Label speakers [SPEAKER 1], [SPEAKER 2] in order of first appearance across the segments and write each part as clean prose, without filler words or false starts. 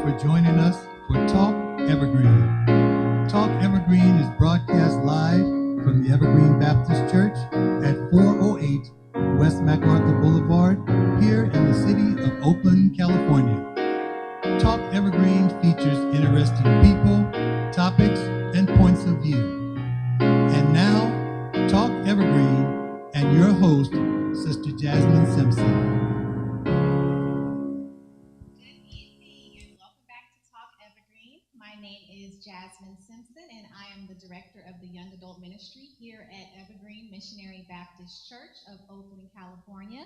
[SPEAKER 1] for joining us for Talk Evergreen. Talk Evergreen is broadcast live from the Evergreen Baptist Church at 408 West MacArthur Boulevard here in the city of Oakland, California. Talk Evergreen features interesting people, topics, and points of view. And now, Talk Evergreen and your host, Sister Jasmine Simpson.
[SPEAKER 2] My name is Jasmine Simpson, and I am the Director of the Young Adult Ministry here at Evergreen Missionary Baptist Church of Oakland, California.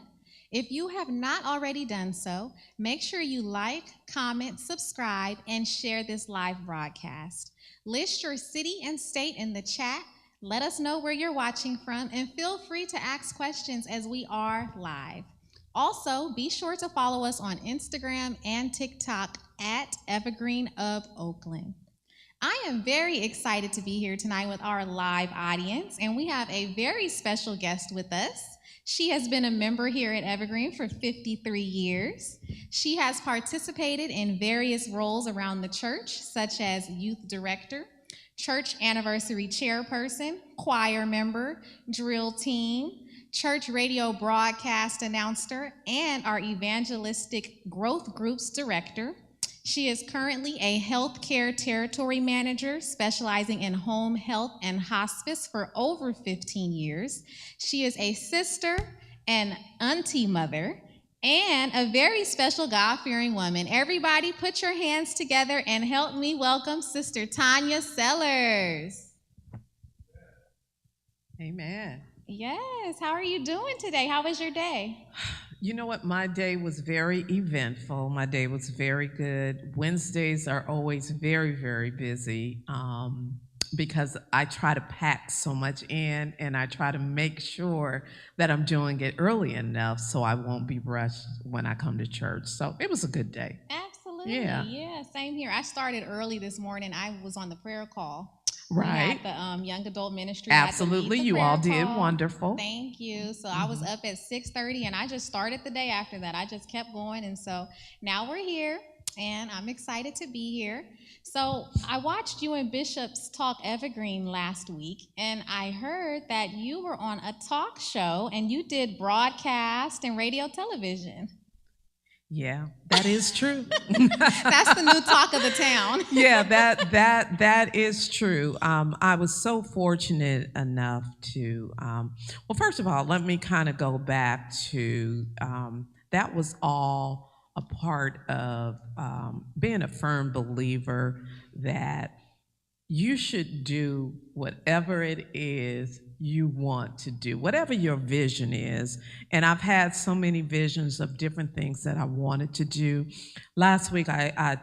[SPEAKER 2] If you have not already done so, make sure you like, comment, subscribe, and share this live broadcast. List your city and state in the chat. Let us know where you're watching from, and feel free to ask questions as we are live. Also, be sure to follow us on Instagram and TikTok at Evergreen of Oakland. I am very excited to be here tonight with our live audience, and we have a very special guest with us. She has been a member here at Evergreen for 53 years. She has participated in various roles around the church, such as youth director, church anniversary chairperson, choir member, drill team, church radio broadcast announcer, and our evangelistic growth groups director. She is currently a healthcare territory manager specializing in home health and hospice for over 15 years. She is a sister, an auntie mother, and a very special God-fearing woman. Everybody put your hands together and help me welcome Sister Tanya Sellers.
[SPEAKER 3] Amen.
[SPEAKER 2] Yes, how are you doing today? How was your day?
[SPEAKER 3] You know what? My day was very eventful. My day was very good. Wednesdays are always very, very busy because I try to pack so much in, and I try to make sure that I'm doing it early enough so I won't be rushed when I come to church. So it was a good day.
[SPEAKER 2] Absolutely. Yeah, same here. I started early this morning. I was on the prayer call.
[SPEAKER 3] Right.
[SPEAKER 2] We had the young adult ministry.
[SPEAKER 3] Absolutely. You all did wonderful.
[SPEAKER 2] Thank you. So I was up at 6:30, and I just started the day after that. I just kept going, and so now we're here, and I'm excited to be here. So I watched you and Bishop's Talk Evergreen last week, and I heard that you were on a talk show, and you did broadcast and radio television.
[SPEAKER 3] Yeah, that is true.
[SPEAKER 2] That's the new talk of the town.
[SPEAKER 3] Yeah, that is true. I was so fortunate enough to, well, first of all, let me kind of go back to, that was all a part of being a firm believer that you should do whatever it is you want to do, whatever your vision is. And I've had so many visions of different things that I wanted to do. Last week, I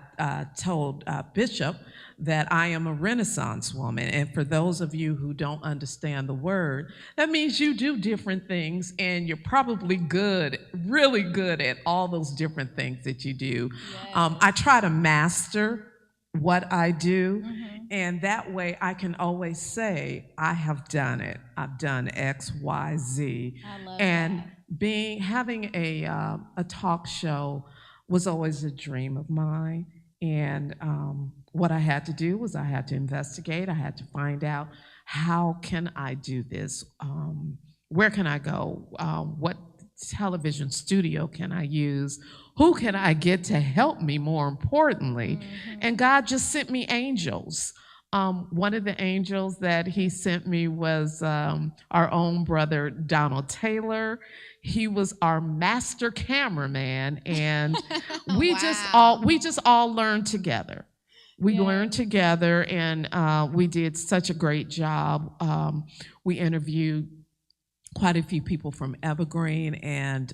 [SPEAKER 3] told Bishop that I am a Renaissance woman. And for those of you who don't understand the word, that means you do different things, and you're probably good, really good at all those different things that you do. Yes. I try to master what I do, and that way I can always say, I have done it. I've done X, Y, Z.
[SPEAKER 2] I love
[SPEAKER 3] and
[SPEAKER 2] that.
[SPEAKER 3] Having a talk show was always a dream of mine. And what I had to do was I had to investigate. I had to find out, how can I do this? Where can I go? What television studio can I use? Who can I get to help me, more importantly? And God just sent me angels. One of the angels that he sent me was our own brother, Donald Taylor. He was our master cameraman, and we
[SPEAKER 2] Wow.
[SPEAKER 3] just all learned together. We learned together, and we did such a great job. We interviewed quite a few people from Evergreen and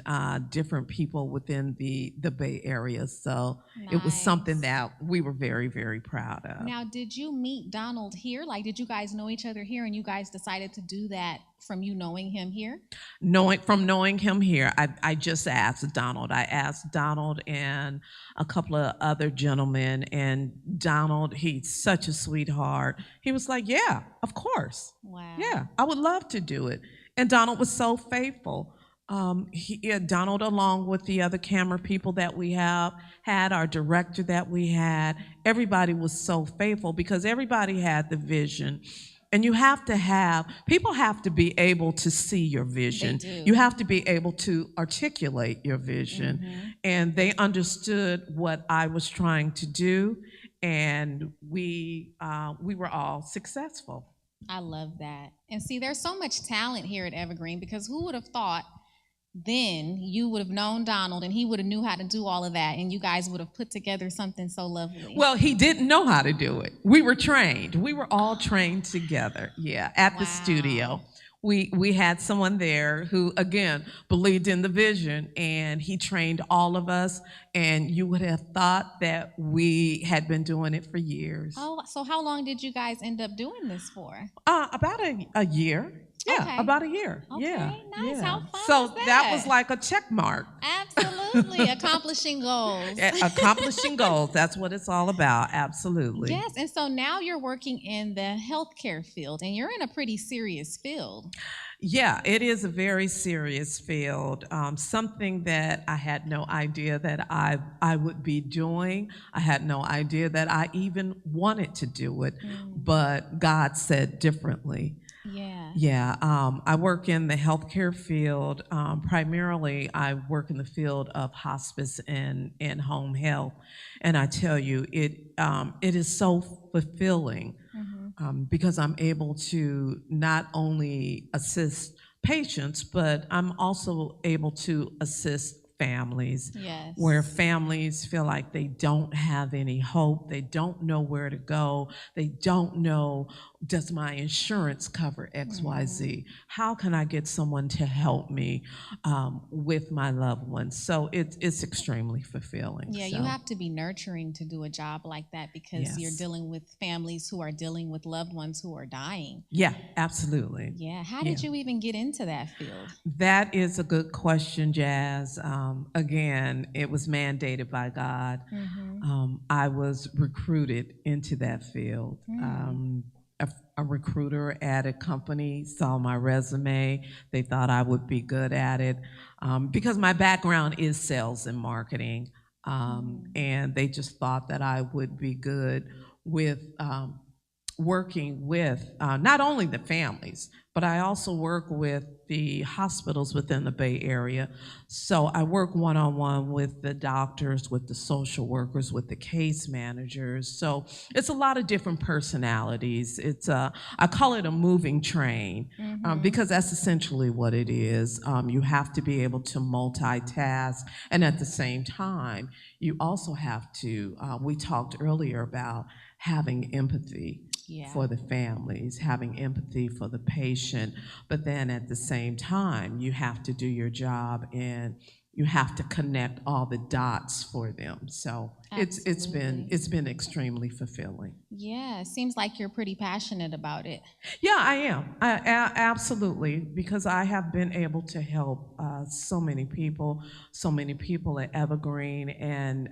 [SPEAKER 3] different people within the Bay Area. So it was something that we were very, very proud of.
[SPEAKER 2] Now, did you meet Donald here? Like, did you guys know each other here, and you guys decided to do that from you knowing him here?
[SPEAKER 3] Knowing him here, I just asked Donald. I asked Donald and a couple of other gentlemen, and Donald, he's such a sweetheart. He was like, yeah, of course.
[SPEAKER 2] Wow.
[SPEAKER 3] Yeah, I would love to do it. And Donald was so faithful. Donald, along with the other camera people that we have had, our director that we had, everybody was so faithful because everybody had the vision. And people have to be able to see your vision.
[SPEAKER 2] They do.
[SPEAKER 3] You have to be able to articulate your vision. And they understood what I was trying to do, and we were all successful.
[SPEAKER 2] I love that. And see, there's so much talent here at Evergreen because who would have thought then you would have known Donald and he would have knew how to do all of that and you guys would have put together something so lovely.
[SPEAKER 3] Well, he didn't know how to do it. We were trained. We were all trained together, at the studio. We had someone there who, again, believed in the vision, and he trained all of us, and you would have thought that we had been doing it for years.
[SPEAKER 2] Oh, so how long did you guys end up doing this for?
[SPEAKER 3] About a year. Yeah,
[SPEAKER 2] Okay.
[SPEAKER 3] about a year.
[SPEAKER 2] Okay,
[SPEAKER 3] Yeah,
[SPEAKER 2] nice.
[SPEAKER 3] yeah.
[SPEAKER 2] How fun
[SPEAKER 3] So
[SPEAKER 2] is that?
[SPEAKER 3] that was like a check mark.
[SPEAKER 2] Absolutely. Accomplishing goals.
[SPEAKER 3] Accomplishing goals. That's what it's all about. Absolutely.
[SPEAKER 2] Yes, and so now you're working in the healthcare field, and you're in a pretty serious field.
[SPEAKER 3] Yeah, it is a very serious field. Something that I had no idea that I would be doing. I had no idea that I even wanted to do it, but God said differently.
[SPEAKER 2] Yeah.
[SPEAKER 3] Yeah, I work in the healthcare field. Primarily, I work in the field of hospice and home health, and I tell you, it is so fulfilling because I'm able to not only assist patients, but I'm also able to assist families.
[SPEAKER 2] Yes.
[SPEAKER 3] Where families feel like they don't have any hope, they don't know where to go, they don't know, does my insurance cover XYZ? How can I get someone to help me with my loved ones? So it's extremely fulfilling.
[SPEAKER 2] Yeah,
[SPEAKER 3] so.
[SPEAKER 2] you have to be nurturing to do a job like that because you're
[SPEAKER 3] Yes.
[SPEAKER 2] dealing with families who are dealing with loved ones who are dying.
[SPEAKER 3] Yeah, absolutely.
[SPEAKER 2] Yeah. How did you even get into that field?
[SPEAKER 3] That is a good question, Jazz. Again, it was mandated by God. I was recruited into that field. A recruiter at a company saw my resume. They thought I would be good at it because my background is sales and marketing. And they just thought that I would be good with working with not only the families, but I also work with the hospitals within the Bay Area. So I work one-on-one with the doctors, with the social workers, with the case managers. So it's a lot of different personalities. I call it a moving train because that's essentially what it is. You have to be able to multitask, and at the same time, you also have to, we talked earlier about having empathy for the families, having empathy for the patient, but then at the same time, you have to do your job and you have to connect all the dots for them. So it's been extremely fulfilling.
[SPEAKER 2] Yeah, it seems like you're pretty passionate about it.
[SPEAKER 3] Yeah, I am. Absolutely, because I have been able to help so many people at Evergreen, and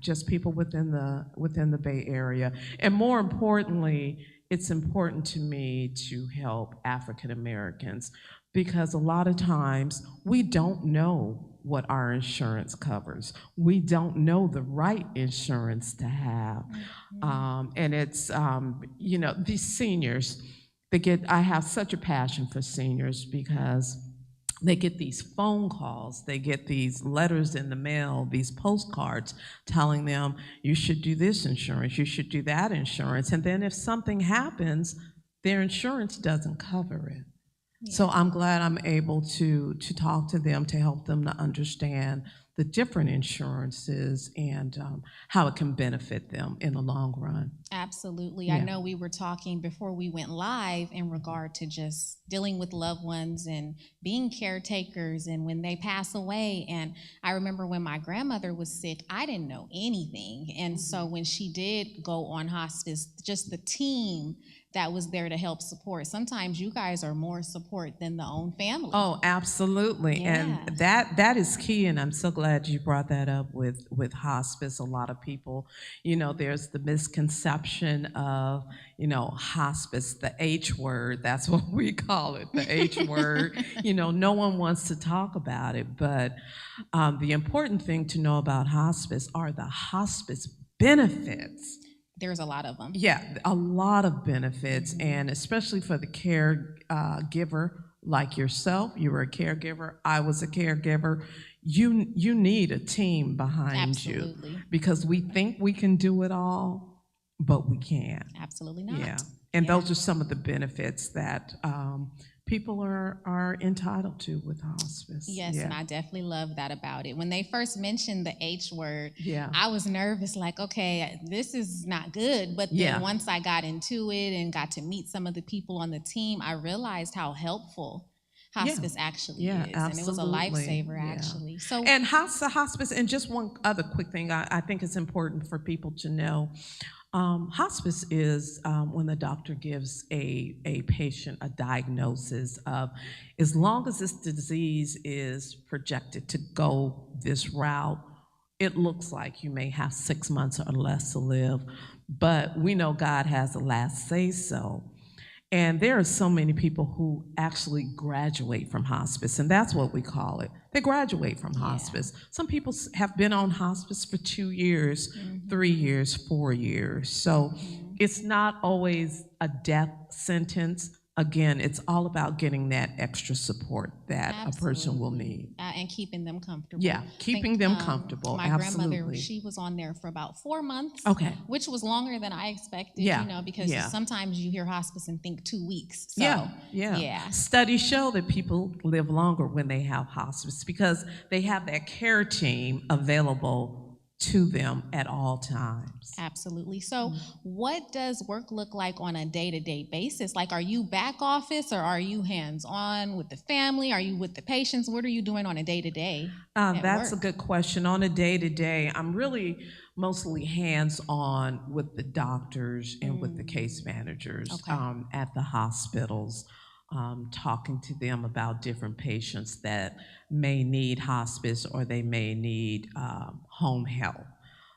[SPEAKER 3] just people within the Bay Area. And more importantly, it's important to me to help African Americans because a lot of times we don't know what our insurance covers. We don't know the right insurance to have. And it's, these seniors, I have such a passion for seniors because they get these phone calls, they get these letters in the mail, these postcards telling them, you should do this insurance, you should do that insurance. And then if something happens, their insurance doesn't cover it. So I'm glad I'm able to talk to them to help them to understand the different insurances and how it can benefit them in the long run.
[SPEAKER 2] Absolutely. I know we were talking before we went live in regard to just dealing with loved ones and being caretakers and when they pass away. And I remember when my grandmother was sick, I didn't know anything. And so when she did go on hospice, just the team that was there to help support. Sometimes you guys are more support than the own family.
[SPEAKER 3] Oh, absolutely.
[SPEAKER 2] Yeah.
[SPEAKER 3] And that is key, and I'm so glad you brought that up with hospice. A lot of people, there's the misconception of, hospice, the H word, that's what we call it, the H word. No one wants to talk about it, but the important thing to know about hospice are the hospice benefits.
[SPEAKER 2] There's a lot of them.
[SPEAKER 3] Yeah, a lot of benefits, and especially for the caregiver like yourself. You were a caregiver. I was a caregiver. You need a team behind
[SPEAKER 2] Absolutely.
[SPEAKER 3] you because we think we can do it all, but we can't.
[SPEAKER 2] Absolutely not.
[SPEAKER 3] Yeah, and those are some of the benefits that people are entitled to with hospice.
[SPEAKER 2] Yes,
[SPEAKER 3] Yeah.
[SPEAKER 2] and I definitely love that about it. When they first mentioned the H word,
[SPEAKER 3] Yeah.
[SPEAKER 2] I was nervous, like, okay, this is not good. But then
[SPEAKER 3] Yeah.
[SPEAKER 2] once I got into it and got to meet some of the people on the team, I realized how helpful hospice actually
[SPEAKER 3] Yeah,
[SPEAKER 2] is. And it was a
[SPEAKER 3] absolutely.
[SPEAKER 2] lifesaver,
[SPEAKER 3] Yeah.
[SPEAKER 2] actually. So,
[SPEAKER 3] And hospice, and just one other quick thing I think it's important for people to know. Hospice is when the doctor gives a patient a diagnosis of, as long as this disease is projected to go this route, it looks like you may have 6 months or less to live, but we know God has the last say so. And there are so many people who actually graduate from hospice, and that's what we call it. They graduate from hospice. Some people have been on hospice for 2 years, 3 years, 4 years. So it's not always a death sentence. Again, it's all about getting that extra support that a person will need.
[SPEAKER 2] And keeping them comfortable.
[SPEAKER 3] Yeah, keeping them comfortable.
[SPEAKER 2] My
[SPEAKER 3] Absolutely.
[SPEAKER 2] grandmother, she was on there for about 4 months.
[SPEAKER 3] Okay.
[SPEAKER 2] Which was longer than I expected,
[SPEAKER 3] Yeah,
[SPEAKER 2] because
[SPEAKER 3] yeah.
[SPEAKER 2] sometimes you hear hospice and think 2 weeks. So,
[SPEAKER 3] yeah. Studies show that people live longer when they have hospice because they have that care team available to them at all times.
[SPEAKER 2] Absolutely. So, what does work look like on a day-to-day basis? Like, are you back office or are you hands-on with the family? Are you with the patients? What are you doing on a day-to-day?
[SPEAKER 3] That's a good question. On a day-to-day, I'm really mostly hands-on with the doctors and with the case managers at the hospitals, talking to them about different patients that may need hospice or they may need home health.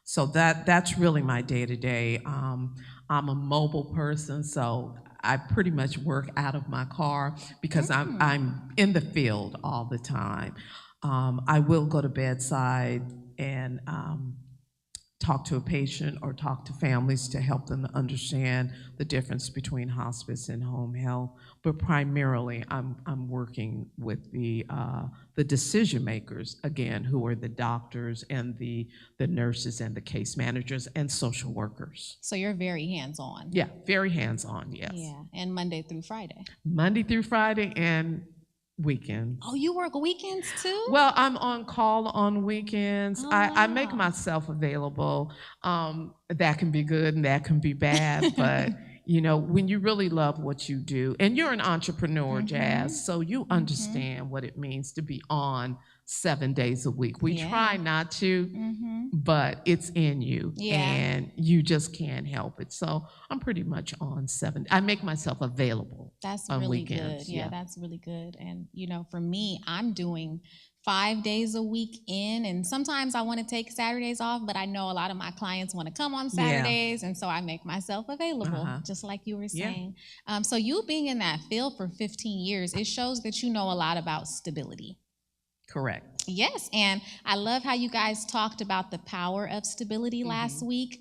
[SPEAKER 3] So that's really my day-to-day. I'm a mobile person, so I pretty much work out of my car because I'm in the field all the time. I will go to bedside and talk to a patient or talk to families to help them to understand the difference between hospice and home health. But primarily, I'm working with the decision makers again, who are the doctors and the nurses and the case managers and social workers.
[SPEAKER 2] So you're very hands-on.
[SPEAKER 3] Yeah, very hands-on. Yes.
[SPEAKER 2] Yeah, and Monday through Friday.
[SPEAKER 3] Monday through Friday and weekends.
[SPEAKER 2] Oh, you work weekends too?
[SPEAKER 3] Well, I'm on call on weekends.
[SPEAKER 2] Oh,
[SPEAKER 3] I make
[SPEAKER 2] wow.
[SPEAKER 3] myself available. That can be good and that can be bad, but when you really love what you do, and you're an entrepreneur, Jazz, so you understand what it means to be on 7 days a week. We try not to, but it's in you, and you just can't help it. So I'm pretty much on 7. I make myself available.
[SPEAKER 2] That's
[SPEAKER 3] on
[SPEAKER 2] really
[SPEAKER 3] weekends.
[SPEAKER 2] good. Yeah, that's really good. And for me, I'm doing 5 days a week in, and sometimes I want to take Saturdays off, but I know a lot of my clients want to come on Saturdays, and so I make myself available, just like you were saying. So you being in that field for 15 years, it shows that you know a lot about stability.
[SPEAKER 3] Correct.
[SPEAKER 2] Yes, and I love how you guys talked about the power of stability last week.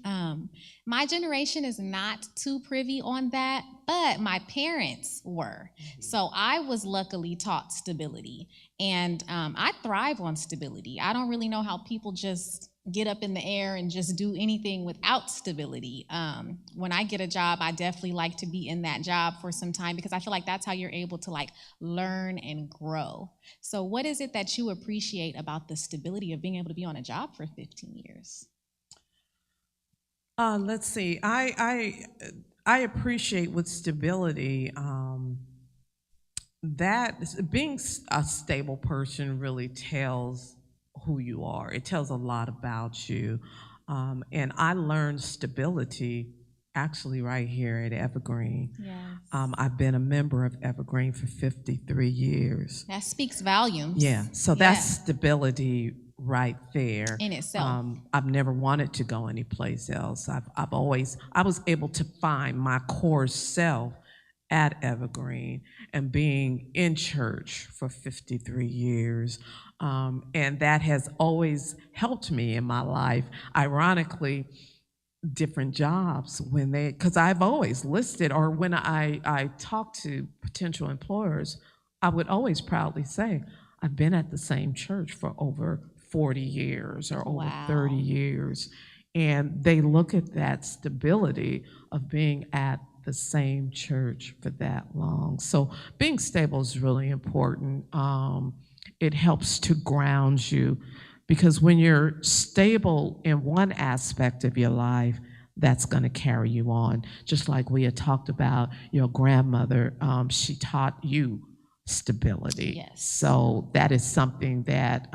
[SPEAKER 2] My generation is not too privy on that, but my parents were. So I was luckily taught stability, and I thrive on stability. I don't really know how people just get up in the air and just do anything without stability. When I get a job, I definitely like to be in that job for some time because I feel like that's how you're able to learn and grow. So what is it that you appreciate about the stability of being able to be on a job for 15 years?
[SPEAKER 3] Let's see. I appreciate with stability that being a stable person really tells who you are. It tells a lot about you. And I learned stability actually right here at Evergreen.
[SPEAKER 2] Yes.
[SPEAKER 3] I've been a member of Evergreen for 53 years.
[SPEAKER 2] That speaks volumes.
[SPEAKER 3] Yeah, so that's stability right there.
[SPEAKER 2] In itself.
[SPEAKER 3] I've never wanted to go anyplace else. I was able to find my core self at Evergreen and being in church for 53 years. And that has always helped me in my life. Ironically, different jobs when they, because I've always listed, or when I talk to potential employers, I would always proudly say, I've been at the same church for over 40 years or over 30 years. And they look at that stability of being at the same church for that long. So being stable is really important. It helps to ground you because when you're stable in one aspect of your life, that's going to carry you on. Just like we had talked about your grandmother, she taught you stability.
[SPEAKER 2] Yes.
[SPEAKER 3] So that is something that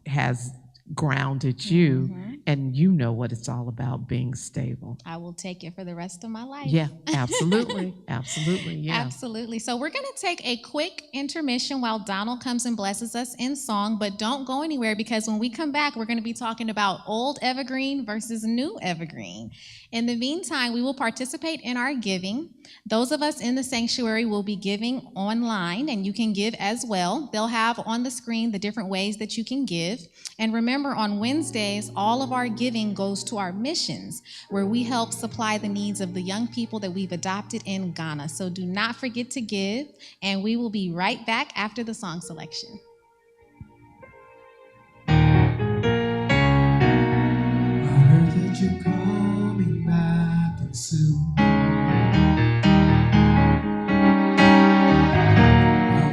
[SPEAKER 3] has grounded you, and you know what it's all about, being stable.
[SPEAKER 2] I will take it for the rest of my life.
[SPEAKER 3] Yeah, absolutely. Absolutely, yeah.
[SPEAKER 2] Absolutely. So we're going to take a quick intermission while Donald comes and blesses us in song, but don't go anywhere because when we come back, we're going to be talking about old Evergreen versus new Evergreen. In the meantime, we will participate in our giving. Those of us in the sanctuary will be giving online, and you can give as well. They'll have on the screen the different ways that you can give. And remember, on Wednesdays, all of our giving goes to our missions, where we help supply the needs of the young people that we've adopted in Ghana. So do not forget to give, and we will be right back after the song selection.
[SPEAKER 1] I heard that you're coming back and soon. I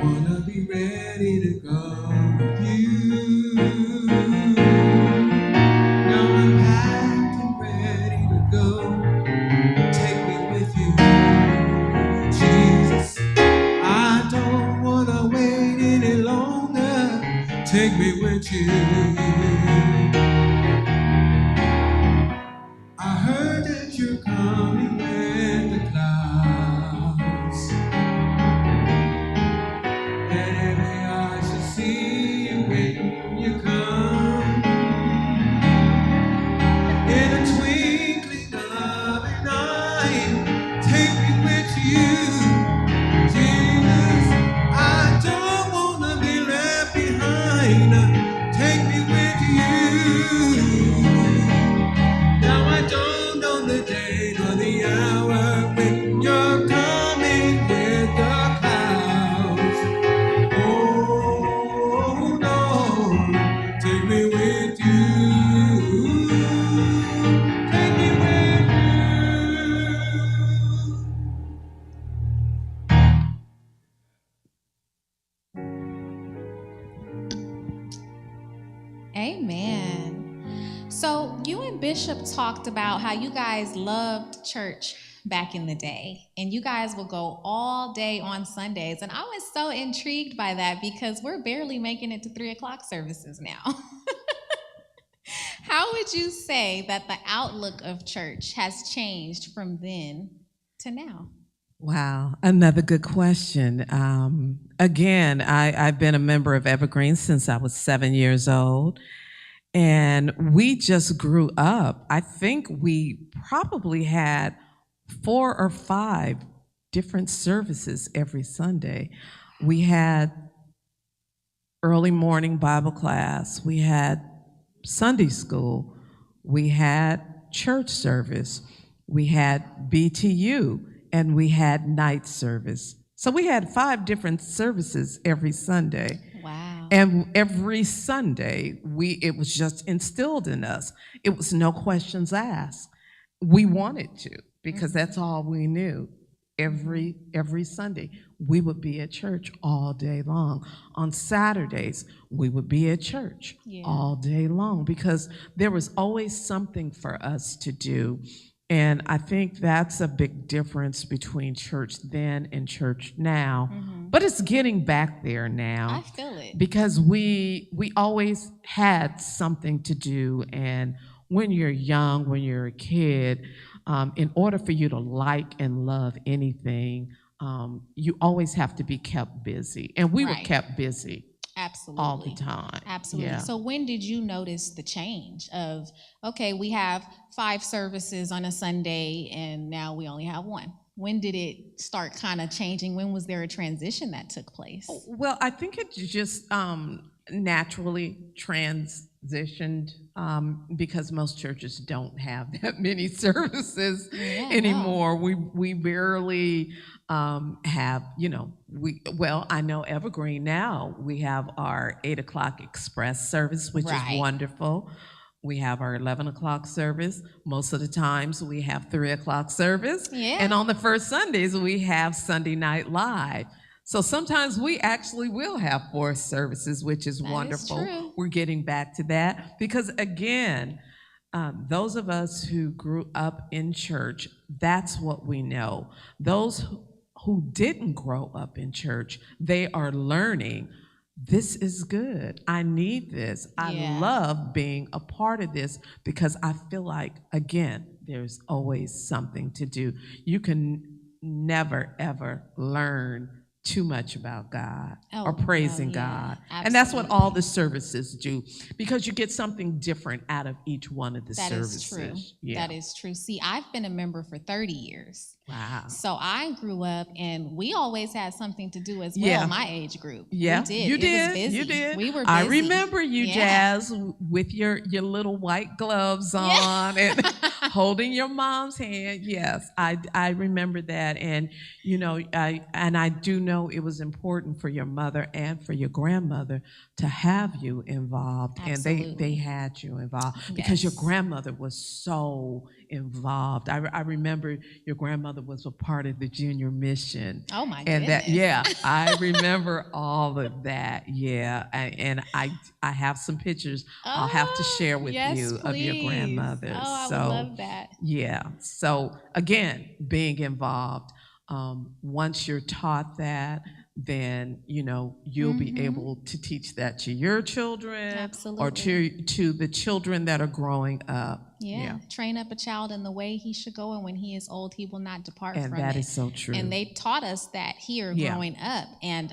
[SPEAKER 1] wanna be ready to go with you. Now I'm packed and ready to go. Take me with you, Jesus. I don't wanna wait any longer. Take me with you. I heard that you're coming with the clouds, and every eye shall see you when you come. In a twinkling of an eye, take me with you, Jesus. I don't wanna be left behind. Take me with you. Now I don't know the day nor the hour when you're coming with the clouds. Oh no, take me with you. Take me with you.
[SPEAKER 2] Amen. So you and Bishop talked about how you guys loved church back in the day, and you guys will go all day on Sundays. And I was so intrigued by that because we're barely making it to 3 o'clock services now. How would you say that the outlook of church has changed from then to now?
[SPEAKER 3] Wow, another good question. Again, I've been a member of Evergreen since I was 7 years old. And we just grew up. I think we probably had 4 or 5 different services every Sunday. We had early morning Bible class, we had Sunday school, we had church service, we had BTU, and we had night service. So we had 5 different services every Sunday.
[SPEAKER 2] Wow.
[SPEAKER 3] And every Sunday, it was just instilled in us. It was no questions asked. We wanted to, because that's all we knew. Every Sunday, we would be at church all day long. On Saturdays, we would be at church all day long because there was always something for us to do. And I think that's a big difference between church then and church now. But it's getting back there now.
[SPEAKER 2] I feel it.
[SPEAKER 3] Because we always had something to do. And when you're young, when you're a kid, in order for you to like and love anything, you always have to be kept busy. And we were
[SPEAKER 2] Right.
[SPEAKER 3] kept busy
[SPEAKER 2] Absolutely.
[SPEAKER 3] all the time.
[SPEAKER 2] Absolutely.
[SPEAKER 3] Yeah.
[SPEAKER 2] So when did you notice the change of, okay, we have 5 services on a Sunday and now we only have one? When did it start kind of changing? When was there a transition that took place?
[SPEAKER 3] Well, I think it just naturally transitioned because most churches don't have that many services
[SPEAKER 2] Yeah,
[SPEAKER 3] anymore. We barely have, I know Evergreen now. We have our 8 o'clock express service, which is
[SPEAKER 2] Right.
[SPEAKER 3] wonderful. We have our 11 o'clock service. Most of the times we have 3 o'clock service.
[SPEAKER 2] Yeah.
[SPEAKER 3] And on the first Sundays, we have Sunday Night Live. So sometimes we actually will have 4 services, which is
[SPEAKER 2] That is
[SPEAKER 3] wonderful.
[SPEAKER 2] true.
[SPEAKER 3] We're getting back to that because, again, those of us who grew up in church, that's what we know. Those who didn't grow up in church, they are learning. This is good. I need this.
[SPEAKER 2] Yeah.
[SPEAKER 3] I love being a part of this because I feel like, again, there's always something to do. You can never, ever learn too much about God or praising God. And that's what all the services do because you get something different out of each one of the services.
[SPEAKER 2] That is true.
[SPEAKER 3] Yeah.
[SPEAKER 2] That is true. See, I've been a member for 30 years.
[SPEAKER 3] Wow.
[SPEAKER 2] So I grew up and we always had something to do as well,
[SPEAKER 3] Yeah.
[SPEAKER 2] my age group.
[SPEAKER 3] Yeah,
[SPEAKER 2] We did.
[SPEAKER 3] you
[SPEAKER 2] It
[SPEAKER 3] did.
[SPEAKER 2] was busy.
[SPEAKER 3] You did.
[SPEAKER 2] We were busy.
[SPEAKER 3] I remember you,
[SPEAKER 2] Yeah.
[SPEAKER 3] Jazz, with your little white gloves on and holding your mom's hand. Yes, I remember that, and I do know it was important for your mother and for your grandmother to have you involved,
[SPEAKER 2] Absolutely.
[SPEAKER 3] and they had you involved because your
[SPEAKER 2] Yes.
[SPEAKER 3] grandmother was so involved. I remember your grandmother was a part of the junior mission.
[SPEAKER 2] Oh my
[SPEAKER 3] And
[SPEAKER 2] goodness.
[SPEAKER 3] that, yeah, I remember all of that. Yeah, and I have some pictures I'll have to share with
[SPEAKER 2] yes,
[SPEAKER 3] you of your
[SPEAKER 2] please.
[SPEAKER 3] grandmother.
[SPEAKER 2] Oh, I
[SPEAKER 3] So,
[SPEAKER 2] would love that.
[SPEAKER 3] yeah. So again, being involved. Once you're taught that, then you'll be able to teach that to your children or to the children that are growing up.
[SPEAKER 2] Yeah. Train up a child in the way he should go, and when he is old, he will not depart
[SPEAKER 3] And
[SPEAKER 2] from
[SPEAKER 3] that
[SPEAKER 2] it.
[SPEAKER 3] is so true.
[SPEAKER 2] And they taught us that here
[SPEAKER 3] Yeah.
[SPEAKER 2] growing up. And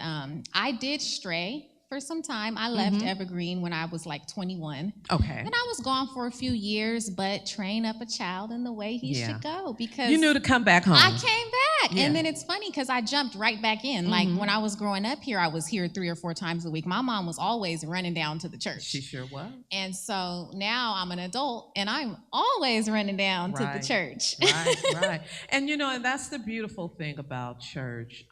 [SPEAKER 2] I did stray for some time. I left Evergreen when I was like 21.
[SPEAKER 3] Okay.
[SPEAKER 2] And I was gone for a few years, but train up a child in the way he should go because
[SPEAKER 3] you knew to come back home.
[SPEAKER 2] I came back.
[SPEAKER 3] Yeah.
[SPEAKER 2] And then it's funny because I jumped right back in. Like when I was growing up here, I was here 3 or 4 times a week. My mom was always running down to the church.
[SPEAKER 3] She sure was.
[SPEAKER 2] And so now I'm an adult and I'm always running down to the church.
[SPEAKER 3] Right. And and that's the beautiful thing about church,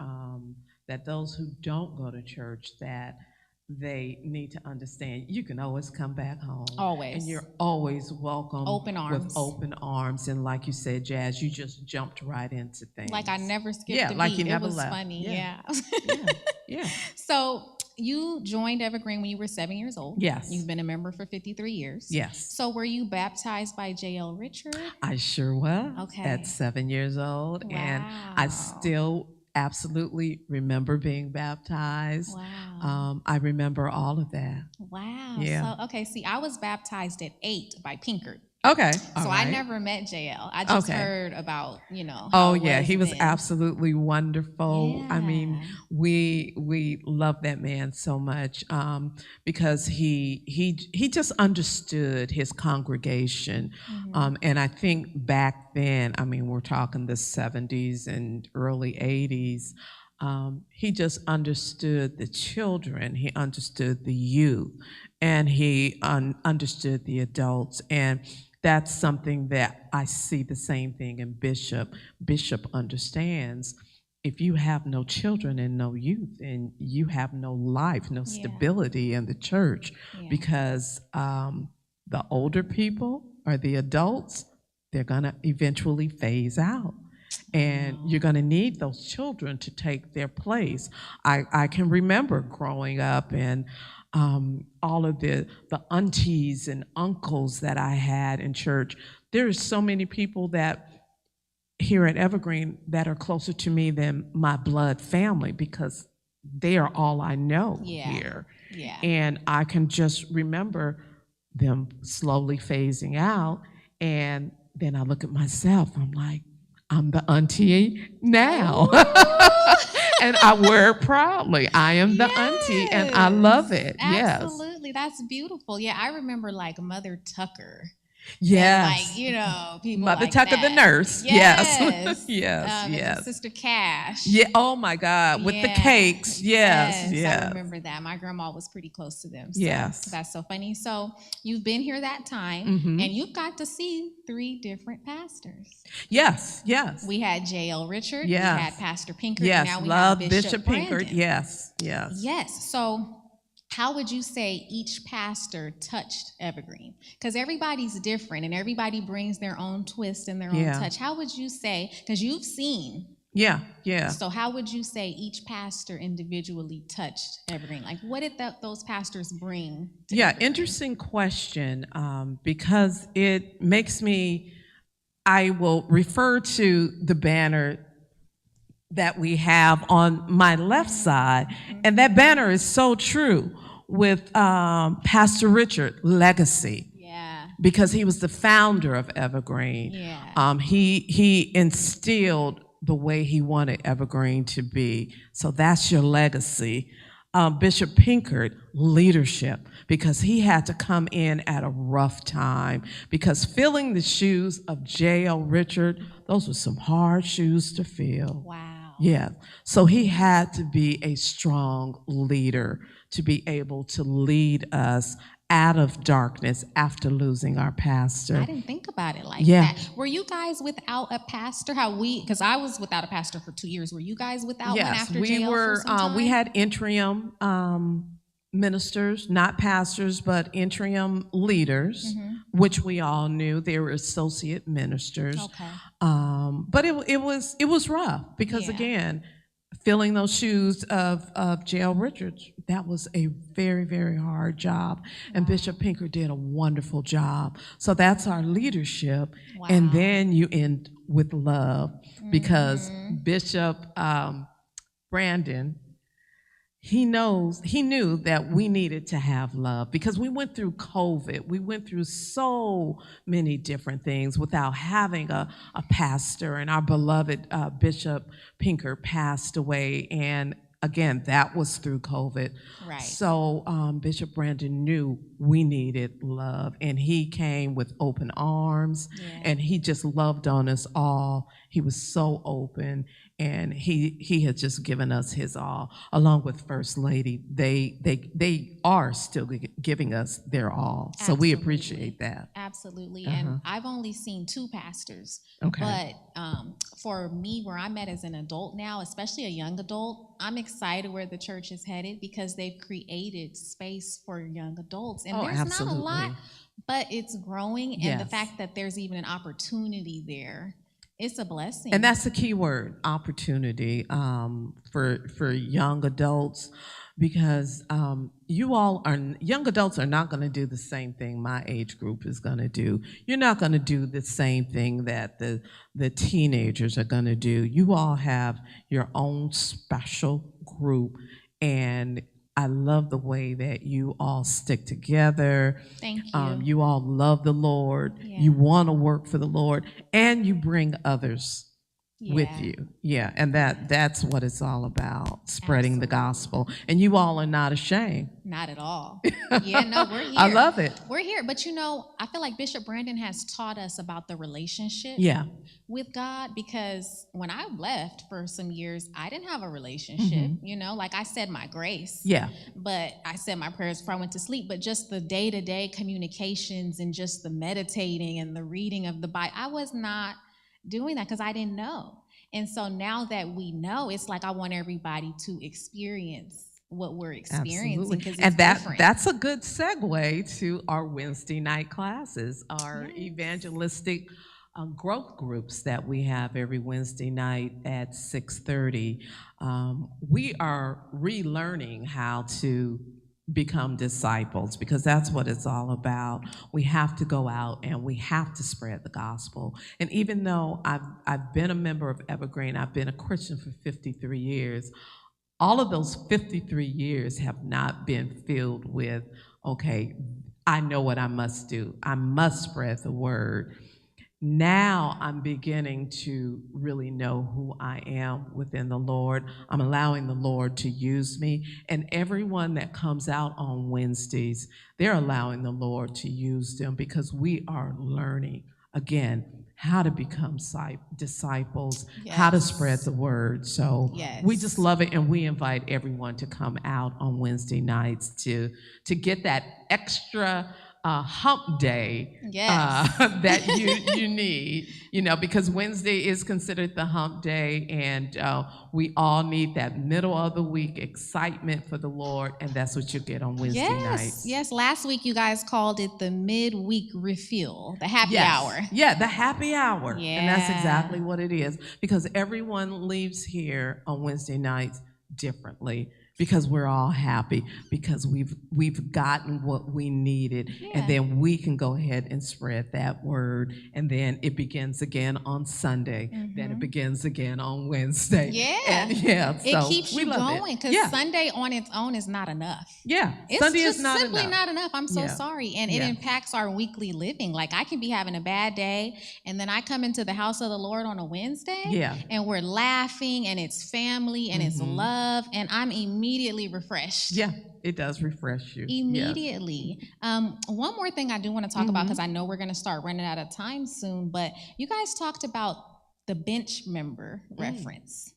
[SPEAKER 3] that those who don't go to church, that they need to understand you can always come back home.
[SPEAKER 2] Always.
[SPEAKER 3] And you're always welcome.
[SPEAKER 2] Open arms.
[SPEAKER 3] With open arms. And like you said, Jazz, you just jumped right into things.
[SPEAKER 2] Like I never skipped a beat.
[SPEAKER 3] Like you never
[SPEAKER 2] it was
[SPEAKER 3] left.
[SPEAKER 2] Funny. Yeah.
[SPEAKER 3] Yeah.
[SPEAKER 2] So you joined Evergreen when you were 7 years old.
[SPEAKER 3] Yes.
[SPEAKER 2] You've been a member for 53 years.
[SPEAKER 3] Yes.
[SPEAKER 2] So were you baptized by J.L. Richard?
[SPEAKER 3] I sure was.
[SPEAKER 2] Okay.
[SPEAKER 3] At 7 years old.
[SPEAKER 2] Wow.
[SPEAKER 3] And I still absolutely remember being baptized.
[SPEAKER 2] Wow.
[SPEAKER 3] I remember all of that.
[SPEAKER 2] Wow.
[SPEAKER 3] Yeah.
[SPEAKER 2] So, okay, see, I was baptized at 8 by Pinkert.
[SPEAKER 3] Okay.
[SPEAKER 2] So I never met JL. I just heard about, how
[SPEAKER 3] Oh
[SPEAKER 2] it
[SPEAKER 3] yeah,
[SPEAKER 2] was
[SPEAKER 3] he was
[SPEAKER 2] then.
[SPEAKER 3] absolutely wonderful. I mean,
[SPEAKER 2] Yeah.
[SPEAKER 3] we love that man so much because he just understood his congregation, and I think back then, I mean, we're talking the 70s and early 80s. He just understood the children. He understood the youth, and he understood the adults. And that's something that I see the same thing in Bishop. Bishop understands if you have no children and no youth, and you have no life, no stability in the church, because the older people or the adults, they're going to eventually phase out. And you're going to need those children to take their place. I can remember growing up and all of the aunties and uncles that I had in church. There's so many people that here at Evergreen that are closer to me than my blood family because they are all I know here.
[SPEAKER 2] Yeah.
[SPEAKER 3] And I can just remember them slowly phasing out, and then I look at myself, I'm like, I'm the auntie now.
[SPEAKER 2] Ooh.
[SPEAKER 3] And I wear it proudly. I am the auntie and I love
[SPEAKER 2] Yes,
[SPEAKER 3] it. Yes.
[SPEAKER 2] absolutely. That's beautiful. Yeah, I remember like Mother Tucker and like,
[SPEAKER 3] Yes.
[SPEAKER 2] you know, people
[SPEAKER 3] Mother
[SPEAKER 2] like
[SPEAKER 3] Tucker the
[SPEAKER 2] that.
[SPEAKER 3] nurse. Yes.
[SPEAKER 2] Yes.
[SPEAKER 3] Yes.
[SPEAKER 2] And
[SPEAKER 3] Yes.
[SPEAKER 2] Sister Cash.
[SPEAKER 3] Yeah. Oh my God. With the
[SPEAKER 2] Yeah.
[SPEAKER 3] cakes. Yes.
[SPEAKER 2] Yes, I
[SPEAKER 3] Yes.
[SPEAKER 2] remember that. My grandma was pretty close to them. So
[SPEAKER 3] Yes.
[SPEAKER 2] that's so funny. So you've been here that time
[SPEAKER 3] Mm-hmm.
[SPEAKER 2] and you've got to see three different pastors.
[SPEAKER 3] Yes. Yes.
[SPEAKER 2] We had J.L. Richard, we
[SPEAKER 3] Yes.
[SPEAKER 2] had Pastor Pinkert,
[SPEAKER 3] Yes.
[SPEAKER 2] and now we
[SPEAKER 3] Love
[SPEAKER 2] have
[SPEAKER 3] Bishop Pinkert.
[SPEAKER 2] Brandon.
[SPEAKER 3] Yes. Yes.
[SPEAKER 2] Yes. So how would you say each pastor touched Evergreen? Because everybody's different and everybody brings their own twist and their own
[SPEAKER 3] Yeah.
[SPEAKER 2] touch. How would you say, because you've seen,
[SPEAKER 3] Yeah. Yeah.
[SPEAKER 2] so how would you say each pastor individually touched Evergreen? Like what did those pastors bring to
[SPEAKER 3] Yeah.
[SPEAKER 2] Evergreen?
[SPEAKER 3] Interesting question, because it makes me, I will refer to the banner that we have on my left side, and that banner is so true with Pastor Richard legacy.
[SPEAKER 2] Yeah.
[SPEAKER 3] Because he was the founder of Evergreen.
[SPEAKER 2] Yeah.
[SPEAKER 3] He instilled the way he wanted Evergreen to be. So that's your legacy. Bishop Pinkert, leadership, because he had to come in at a rough time, because filling the shoes of J.L. Richard, those were some hard shoes to fill.
[SPEAKER 2] Wow.
[SPEAKER 3] Yeah. So he had to be a strong leader to be able to lead us out of darkness after losing our pastor.
[SPEAKER 2] I didn't think about it like
[SPEAKER 3] Yeah.
[SPEAKER 2] that. Were you guys without a pastor? Because I was without a pastor for 2 years. Were you guys without one
[SPEAKER 3] Yes,
[SPEAKER 2] after
[SPEAKER 3] we
[SPEAKER 2] jail
[SPEAKER 3] were.
[SPEAKER 2] for some time?
[SPEAKER 3] We had interim ministers, not pastors, but interim leaders, which we all knew. They were associate ministers.
[SPEAKER 2] Okay.
[SPEAKER 3] But it was rough because
[SPEAKER 2] Yeah.
[SPEAKER 3] again, filling those shoes of J.L. Richards, that was a very, very hard job. And Bishop Pinker did a wonderful job. So that's our leadership.
[SPEAKER 2] Wow.
[SPEAKER 3] And then you end with love, because Bishop Brandon, he knew that we needed to have love, because we went through COVID. We went through so many different things without having a pastor, and our beloved Bishop Pinker passed away. And again, that was through COVID.
[SPEAKER 2] Right.
[SPEAKER 3] So Bishop Brandon knew we needed love, and he came with open arms, and he just loved on us all. He was so open, and he has just given us his all, along with First Lady. They are still giving us their all. So we appreciate that.
[SPEAKER 2] Absolutely. And I've only seen 2 pastors.
[SPEAKER 3] Okay.
[SPEAKER 2] But for me, where I'm at as an adult now, especially a young adult, I'm excited where the church is headed, because they've created space for young adults. And there's
[SPEAKER 3] absolutely.
[SPEAKER 2] not a lot, but it's growing. And the
[SPEAKER 3] Yes.
[SPEAKER 2] fact that there's even an opportunity there, it's a blessing.
[SPEAKER 3] And that's the key word, opportunity, for young adults, because young adults are not going to do the same thing my age group is going to do. You're not going to do the same thing that the teenagers are going to do. You all have your own special group, and I love the way that you all stick together.
[SPEAKER 2] Thank you.
[SPEAKER 3] You all love the Lord.
[SPEAKER 2] Yeah.
[SPEAKER 3] You want to work for the Lord, and you bring others with
[SPEAKER 2] Yeah.
[SPEAKER 3] you. Yeah, and that's what it's all about, spreading the
[SPEAKER 2] Absolutely.
[SPEAKER 3] gospel. And you all are not ashamed.
[SPEAKER 2] Not at all. Yeah, no, we're here.
[SPEAKER 3] I love it.
[SPEAKER 2] We're here. But you know, I feel like Bishop Brandon has taught us about the relationship
[SPEAKER 3] Yeah.
[SPEAKER 2] with God, because when I left for some years, I didn't have a relationship. You know, like I said my grace.
[SPEAKER 3] Yeah.
[SPEAKER 2] But I said my prayers before I went to sleep. But just the day-to-day communications and just the meditating and the reading of the Bible, I was not doing that because I didn't know. And so now that we know, it's like I want everybody to experience what we're experiencing,
[SPEAKER 3] Absolutely.
[SPEAKER 2] because it's
[SPEAKER 3] And
[SPEAKER 2] different.
[SPEAKER 3] that's a good segue to our Wednesday night classes, our
[SPEAKER 2] Yes.
[SPEAKER 3] evangelistic growth groups that we have every Wednesday night at 6:30. We are relearning how to become disciples, because that's what it's all about. We have to go out and we have to spread the gospel. And even though I've been a member of Evergreen, I've been a Christian for 53 years, all of those 53 years have not been filled with, okay, I know what I must do. I must spread the word. Now I'm beginning to really know who I am within the Lord. I'm allowing the Lord to use me. And everyone that comes out on Wednesdays, they're allowing the Lord to use them because we are learning, again, how to become disciples, how to spread the word. So we just love it, and we invite everyone to come out on Wednesday nights to get that extra hump day that you need, because Wednesday is considered the hump day, and we all need that middle of the week excitement for the Lord, and that's what you get on Wednesday nights.
[SPEAKER 2] Yes, last week you guys called it the midweek refuel, the happy hour.
[SPEAKER 3] Yeah, the happy hour.
[SPEAKER 2] Yeah.
[SPEAKER 3] And that's exactly what it is, because everyone leaves here on Wednesday nights differently, because we're all happy, because we've gotten what we needed, and then we can go ahead and spread that word, and then it begins again on Sunday, then it begins again on Wednesday. So
[SPEAKER 2] it keeps you going, because Sunday on its own is not enough. It's
[SPEAKER 3] Sunday
[SPEAKER 2] just
[SPEAKER 3] is not
[SPEAKER 2] simply
[SPEAKER 3] enough.
[SPEAKER 2] not enough. I'm so sorry. And it impacts our weekly living. Like, I can be having a bad day, and then I come into the house of the Lord on a Wednesday, and we're laughing, and it's family, and it's love, and I'm immediately refreshed.
[SPEAKER 3] It does refresh you.
[SPEAKER 2] Immediately. One more thing I do want to talk about, because I know we're going to start running out of time soon, but you guys talked about the bench member reference.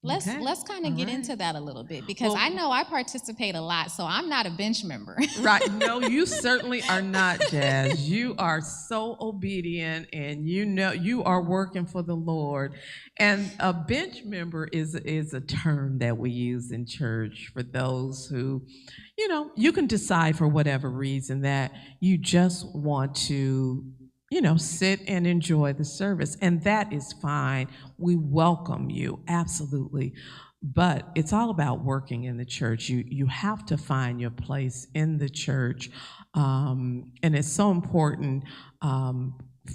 [SPEAKER 2] Let's kind of get into that a little bit, because I know I participate a lot, so I'm not a bench member.
[SPEAKER 3] Right. No, you certainly are not, Jazz. You are so obedient, and you are working for the Lord. And a bench member is a term that we use in church for those who, you can decide for whatever reason that you just want to sit and enjoy the service. And that is fine. We welcome you, absolutely. But it's all about working in the church. You have to find your place in the church. And it's so important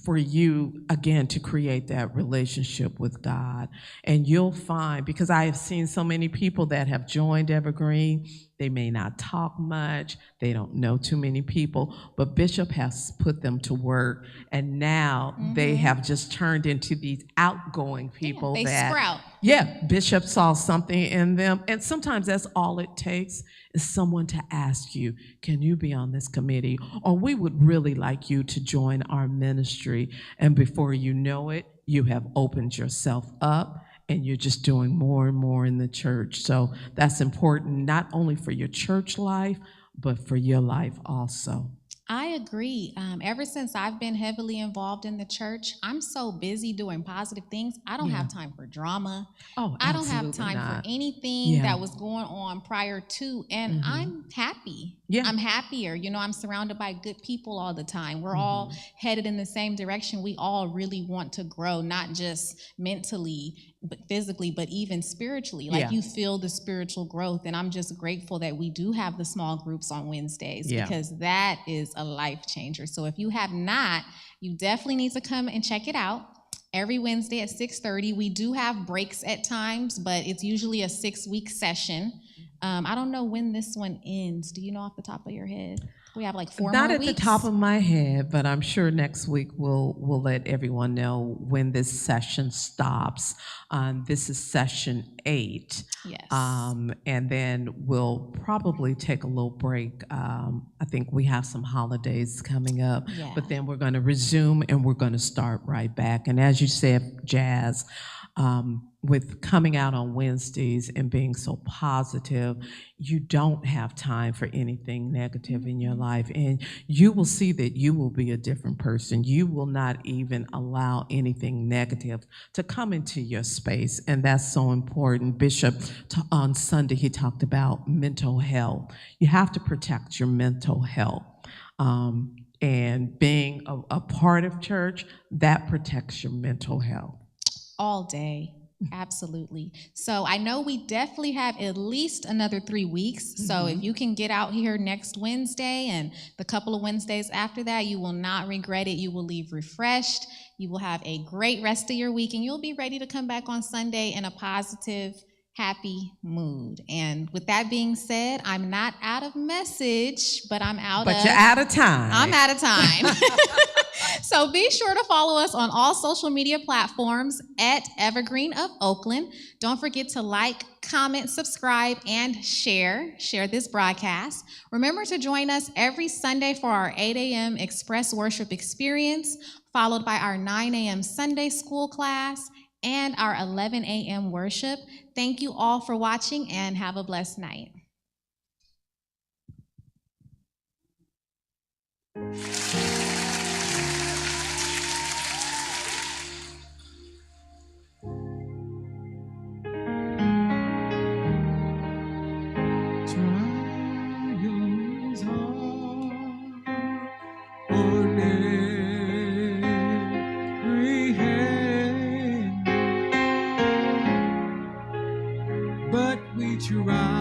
[SPEAKER 3] for you, again, to create that relationship with God. And you'll find, because I have seen so many people that have joined Evergreen, they may not talk much, they don't know too many people, but Bishop has put them to work, and now they have just turned into these outgoing people
[SPEAKER 2] they sprout.
[SPEAKER 3] Bishop saw something in them, and sometimes that's all it takes is someone to ask you, can you be on this committee? Or we would really like you to join our ministry. And before you know it, you have opened yourself up, and you're just doing more and more in the church. So that's important, not only for your church life, but for your life also.
[SPEAKER 2] I agree. Ever since I've been heavily involved in the church, I'm so busy doing positive things. I don't have time for drama. I don't have time for anything that was going on prior to, and I'm happy. I'm happier. I'm surrounded by good people all the time. We're all headed in the same direction. We all really want to grow, not just mentally, but physically, but even spiritually. Like, you feel the spiritual growth, and I'm just grateful that we do have the small groups on Wednesdays, because that is a life changer. So if you have not, you definitely need to come and check it out. Every Wednesday at 6:30. We do have breaks at times, but it's usually a 6-week session. I don't know when this one ends. Do you know off the top of your head? We have like 4 more weeks.
[SPEAKER 3] Not at the top of my head, but I'm sure next week we'll let everyone know when this session stops. This is session 8.
[SPEAKER 2] Yes.
[SPEAKER 3] And then we'll probably take a little break. I think we have some holidays coming up, but then we're going to resume, and we're going to start right back. And as you said, Jazz, with coming out on Wednesdays and being so positive, you don't have time for anything negative in your life. And you will see that you will be a different person. You will not even allow anything negative to come into your space. And that's so important. Bishop, on Sunday, he talked about mental health. You have to protect your mental health. And being a part of church, that protects your mental health.
[SPEAKER 2] All day. Absolutely. So I know we definitely have at least another 3 weeks. So if you can get out here next Wednesday and the couple of Wednesdays after that, you will not regret it. You will leave refreshed. You will have a great rest of your week, and you'll be ready to come back on Sunday in a positive, happy mood. And with that being said, I'm not out of message, but I'm out
[SPEAKER 3] But you're out of time.
[SPEAKER 2] I'm out of time. So be sure to follow us on all social media platforms at Evergreen of Oakland. Don't forget to like, comment, subscribe, and share this broadcast. Remember to join us every Sunday for our 8 a.m. Express Worship Experience, followed by our 9 a.m. Sunday School class and our 11 a.m. worship. Thank you all for watching and have a blessed night.
[SPEAKER 1] Trials are on every hand, but we try.